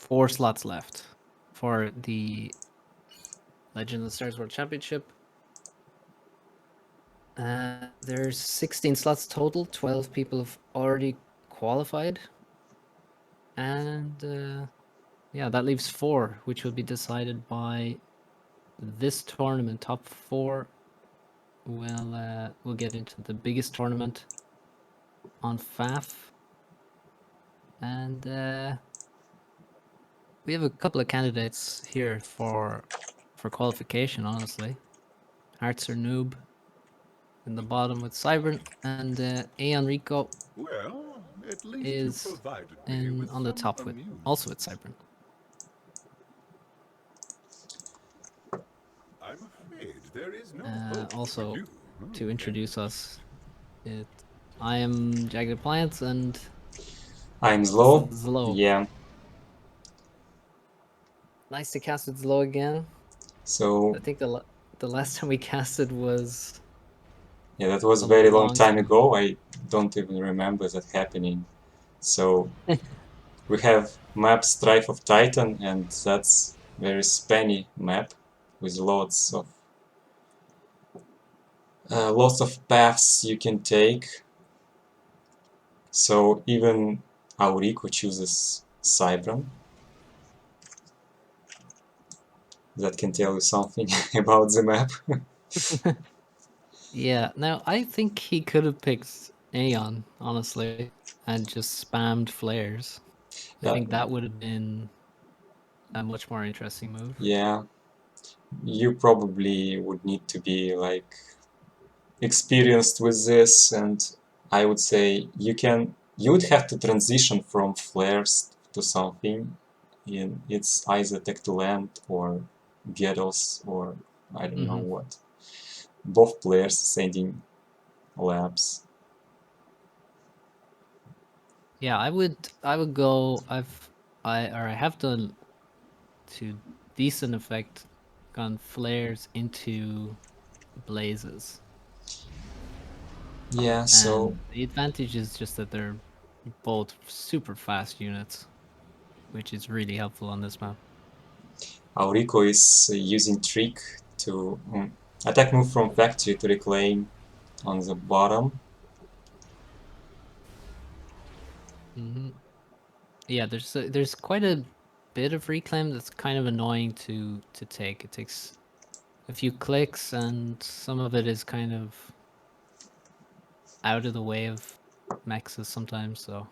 4 slots left for the Legend of the Stars World Championship. There's 16 slots total. 12 people have already qualified. And yeah, that leaves 4, which will be decided by this tournament. Top 4 will get into the biggest tournament on FAF. And we have a couple of candidates here for qualification, honestly. HarzerNoob in the bottom with Cybern, and Aeonrico Well, at least you is provided me with on the some top with also with amusement. Cybern. I'm afraid there is no hope for Also, you. to Can introduce us, I am Jagged Appliance, and I'm this is slow. Zlo. Yeah. Nice to cast with Zlo again. So I think the last time we casted was yeah, that was a a very long long time ago. I don't even remember that happening. So we have map Strife of Titan, and that's very spanny map with lots of paths you can take. So even Aurico chooses Cybran. That can tell you something about the map. Yeah, now I think he could have picked Aeon, honestly, and just spammed flares. I think that would have been a much more interesting move. Yeah, you probably would need to be like experienced with this, and I would say you would have to transition from flares to something. It's either tech to land or Ghettos or I don't know what. Both players sending labs. Yeah, I would go. I have done to decent effect gone flares into blazes. Yeah, so And the advantage is just that they're both super fast units, which is really helpful on this map. Aurico is using trick to attack move from factory to reclaim on the bottom. Yeah, there's quite a bit of reclaim that's kind of annoying to take. It takes a few clicks, and some of it is kind of out of the way of mexes sometimes. So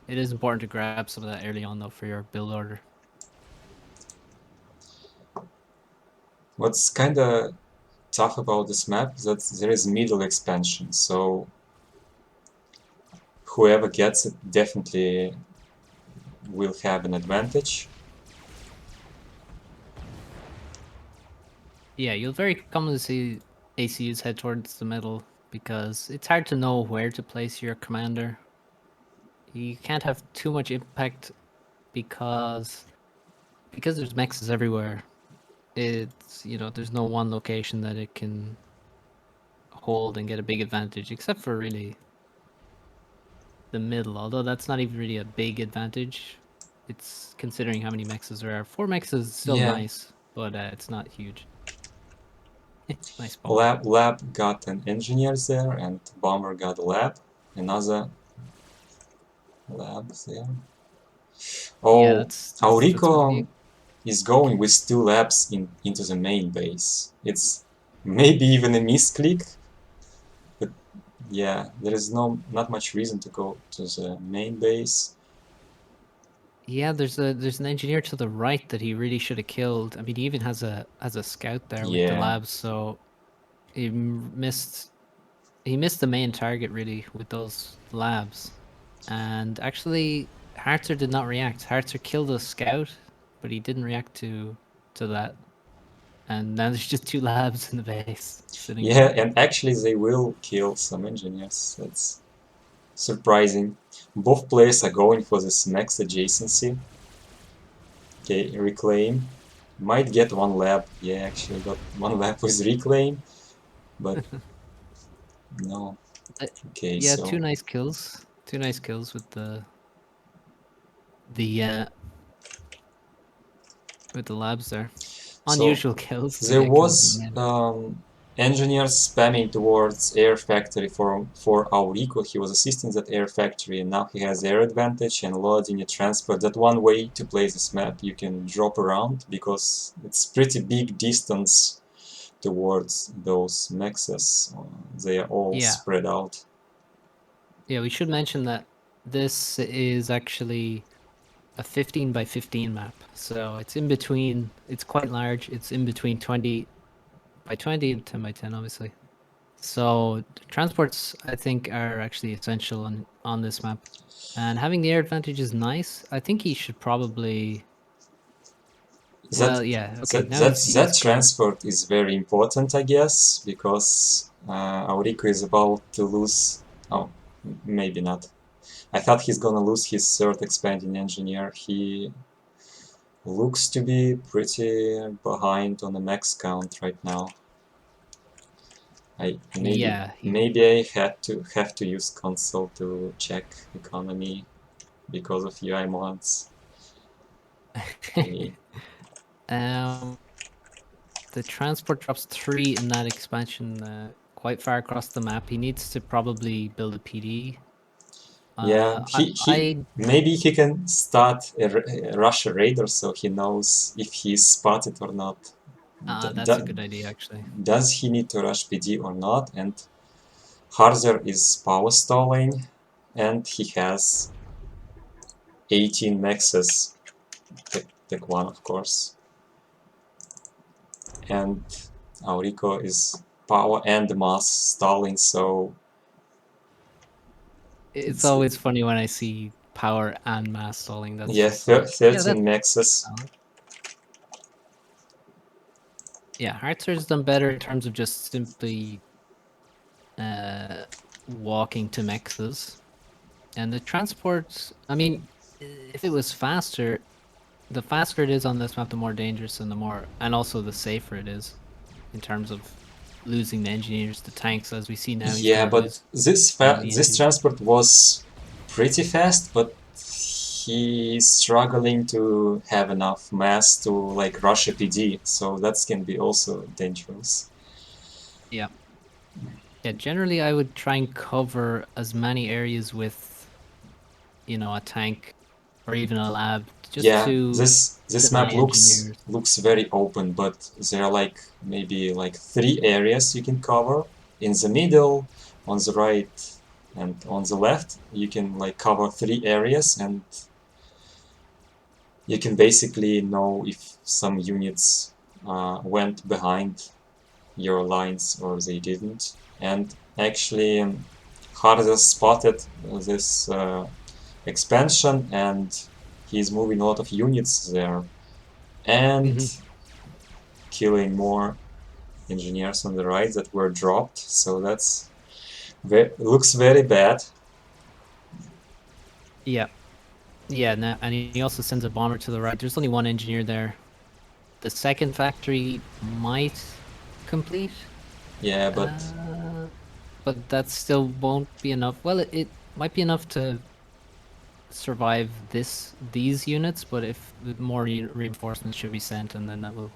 it is important to grab some of that early on, though, for your build order. What's kind of tough about this map is that there is middle expansion, so whoever gets it definitely will have an advantage. Yeah, you'll very commonly see ACUs head towards the middle because it's hard to know where to place your commander. You can't have too much impact because there's mexes everywhere. It's there's no one location that it can hold and get a big advantage, except for really the middle. Although that's not even really a big advantage. It's considering how many mexes there are. 4 mexes is still Yeah, nice, but it's not huge. Nice bomb. lab got an engineer there, and bomber got a lab. Another lab there. Yeah, Oh, that's gonna be Aurico is going with 2 labs into the main base. It's maybe even a misclick, but yeah, there is not much reason to go to the main base. Yeah, there's an engineer to the right that he really should have killed. I mean, he even has a scout there with the Yeah, labs, so he missed the main target really with those labs. And actually, Harzer did not react. Harzer killed a scout, but he didn't react to that. And now there's just 2 labs in the base sitting yeah, there. and actually they will kill some engineers. That's surprising. Both players are going for this max adjacency. Okay, reclaim. Might get 1 lab. Yeah, actually got 1 lab with reclaim, but no. Okay, Yeah, so 2 nice kills. 2 nice kills with the with the labs there. So Unusual kills. To there get kills was in the mid. engineers spamming towards Air Factory for Aeonrico. He was assisting that Air Factory, and now he has air advantage and loading a transport. That one way to play this map. You can drop around because it's pretty big distance towards those mexes. They are all Yeah. spread out. Yeah, we should mention that this is actually a 15 by 15 map. So it's in between, it's quite large. It's in between 20 by 20 and 10 by 10, obviously. So transports, I think, are actually essential on this map. And having the air advantage is nice. I think he should probably... Well, yeah, okay. Now he's That going... transport is very important, I guess, because Aeonrico is about to lose. Oh, maybe not. I thought he's gonna lose his third expanding engineer. He looks to be pretty behind on the max count right now. Maybe I have to use console to check economy because of UI mods. The transport drops 3 in that expansion, quite far across the map. He needs to probably build a PD. Yeah, maybe he can start a Russia Raider so he knows if he's spotted or not. That's a good idea, actually. Does he need to rush PD or not? And Harzer is power stalling, and he has 18 maxes. Take one, of course. And Aeonrico is power and mass stalling, so it's always funny when I see power and mass stalling. That's yeah, just like, 13 maxes. Yeah, Harzer's done better in terms of just simply walking to mexes. And the transport, I mean, if it was faster, the faster it is on this map, the more dangerous and and also the safer it is in terms of losing the engineers, the tanks, as we see now. Yeah, but this transport was pretty fast, but he's struggling to have enough mass to like rush a PD, so that can be also dangerous. Yeah. Yeah, generally I would try and cover as many areas with, a tank or even a lab, just to this map looks very open, but there are like maybe like 3 areas you can cover. In the middle, on the right, and on the left, you can like cover 3 areas, and you can basically know if some units went behind your lines or they didn't. And actually, Harzer spotted this expansion, and he's moving a lot of units there and killing more engineers on the right that were dropped. So that's looks very bad. Yeah. Yeah, and he also sends a bomber to the right. There's only one engineer there. The second factory might complete. Yeah, but that still won't be enough. Well, it might be enough to survive these units, but if more reinforcements should be sent, and then that will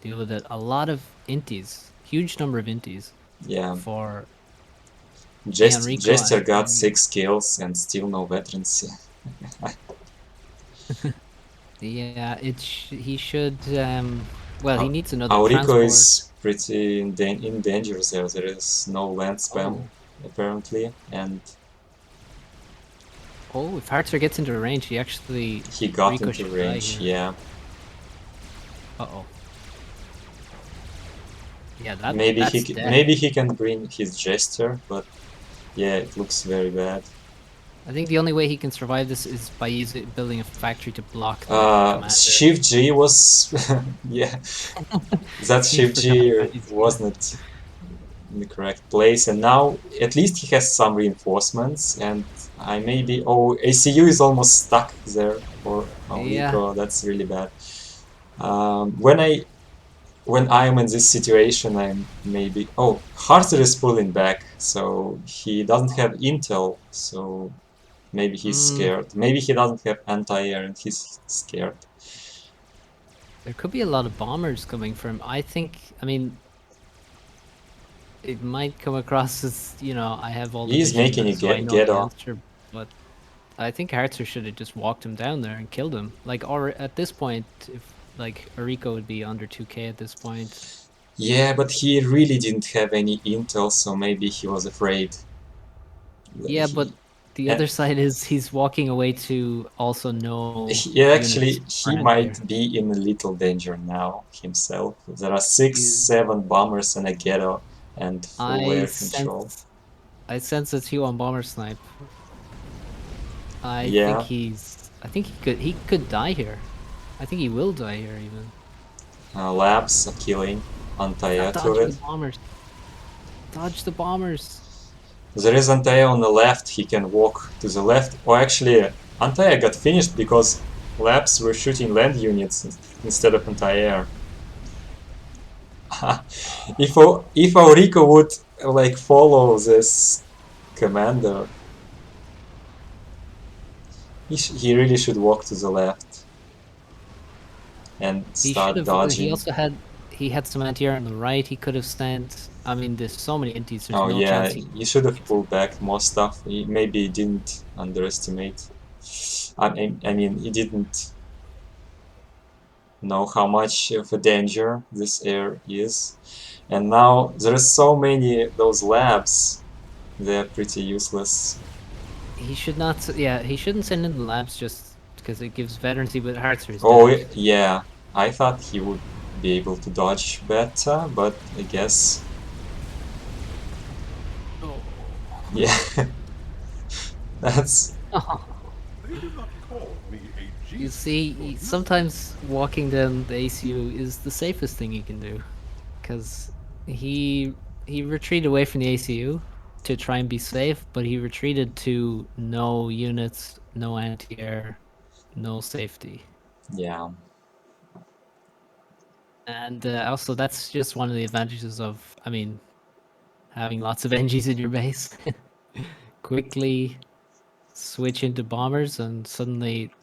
deal with it. A lot of inties, huge number of inties. Yeah. For Jester got 6 kills and still no veterancy. Yeah, he should. Well, he needs another Aeonrico transport. is pretty in danger there. There is no land spam apparently, and if Harzer gets into range, he got into range. Yeah. Yeah, maybe he can bring his Jester, but yeah, it looks very bad. I think the only way he can survive this is by building a factory to block the Shift G was yeah. That Shift G wasn't in the correct place, and now at least he has some reinforcements, and ACU is almost stuck there for Aeonrico. That's really bad. When I am in this situation, I'm maybe... Oh, Harzer is pulling back, so he doesn't have intel, so maybe he's scared. Maybe he doesn't have anti-air and he's scared. There could be a lot of bombers coming from. I mean, it might come across as, you know, I have all the He's vision, making a so I know the ghetto. answer, but I think Harzer should have just walked him down there and killed him. Like, or at this point, if like Aeonrico would be under 2k at this point. Yeah, but he really didn't have any intel, so maybe he was afraid. Yeah, but He, the and other side is he's walking away to also know units he around here. might be in a little danger now himself. There are 6, He's, 7 bombers and a ghetto and full I air control. sense, I sense a T1 bomber snipe. I think Yeah, he could die here. I think he will die here even. labs are killing anti-air Dodge the turret. bombers. Dodge the bombers. There is anti-air on the left, he can walk to the left. Or actually, anti-air got finished because labs were shooting land units instead of anti-air. if Aeonrico would like follow this commander, he really should walk to the left and He should start have. He dodging. also had some anti-air on the right. He could have sent. I mean, there's so many inties. There's Oh no yeah, chance he. you should have pulled back more stuff. Maybe he didn't underestimate. I mean, he didn't know how much of a danger this air is. And now there are so many those labs. They're pretty useless. He should not. Yeah, he shouldn't send in the labs just because it gives veterancy. But Harzer is Oh dead. yeah, I thought he would be able to dodge better, but I guess Oh. yeah. That's They do not call me a You genius. see, sometimes walking down the ACU is the safest thing you can do, because he retreated away from the ACU to try and be safe, but he retreated to no units, no anti-air, no safety. yeah. And also, that's just one of the advantages of, I mean, having lots of NGs in your base. Quickly switch into bombers, and suddenly